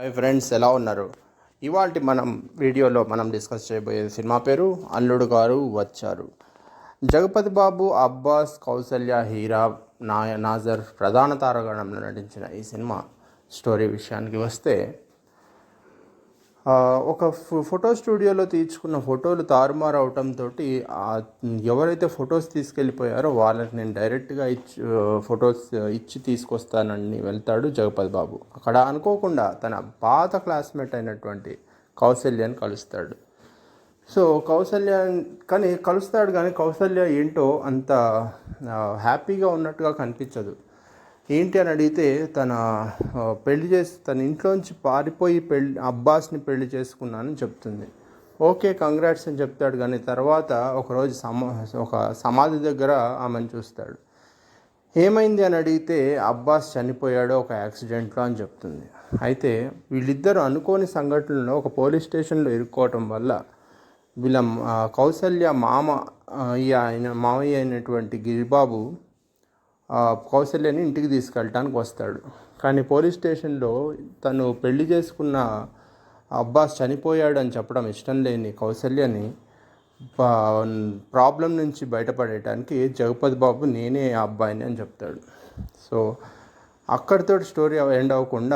Hi friends, ఎలా ఉన్నారు? ఇవాల్టి వీడియోలో మనం డిస్కస్ చేయబోయే సినిమా పేరు అల్లుడు గారు వచ్చారు. జగపతి బాబు, అబ్బాస్, కౌసల్య, హీరా, నాజర్ ప్రధాన తారాగణంలో నటించిన ఈ సినిమా స్టోరీ విషయానికి వస్తే, ఒక ఫోటో స్టూడియోలో తీసుకున్న ఫోటోలు తారుమారు అవటంతో ఎవరైతే ఫొటోస్ తీసుకెళ్ళిపోయారో వాళ్ళకి నేను డైరెక్ట్గా ఫొటోస్ ఇచ్చి తీసుకొస్తానని వెళ్తాడు జగపతి బాబు. అక్కడ అనుకోకుండా తన పాత క్లాస్మేట్ అయినటువంటి కౌసల్యని కలుస్తాడు. సో కలుస్తాడు కానీ కౌసల్య ఏంటో అంత హ్యాపీగా ఉన్నట్టుగా కనిపించదు. ఏంటి అని అడిగితే తన ఇంట్లోంచి పారిపోయి అబ్బాస్ని పెళ్లి చేసుకున్నానని చెప్తుంది. ఓకే, కంగ్రాట్స్ అని చెప్తాడు. కానీ తర్వాత ఒకరోజు ఒక సమాధి దగ్గర ఆమెను చూస్తాడు. ఏమైంది అని అడిగితే అబ్బాస్ చనిపోయాడు ఒక యాక్సిడెంట్లో అని చెప్తుంది. అయితే వీళ్ళిద్దరూ అనుకోని సంఘటనలో ఒక పోలీస్ స్టేషన్లో ఇరుక్కోవటం వల్ల వీళ్ళ కౌసల్య మామయ్య అయినటువంటి గిరిబాబు కౌసల్యని ఇంటికి తీసుకెళ్ళటానికి వస్తాడు. కానీ పోలీస్ స్టేషన్లో తను పెళ్లి చేసుకున్న అబ్బాస్ చనిపోయాడు అని చెప్పడం ఇష్టం లేని కౌసల్యని ప్రాబ్లం నుంచి బయటపడటానికి జగపతి బాబు నేనే ఆ అబ్బాయిని అని చెప్తాడు. సో అక్కడితో స్టోరీ ఎండ్ అవ్వకుండా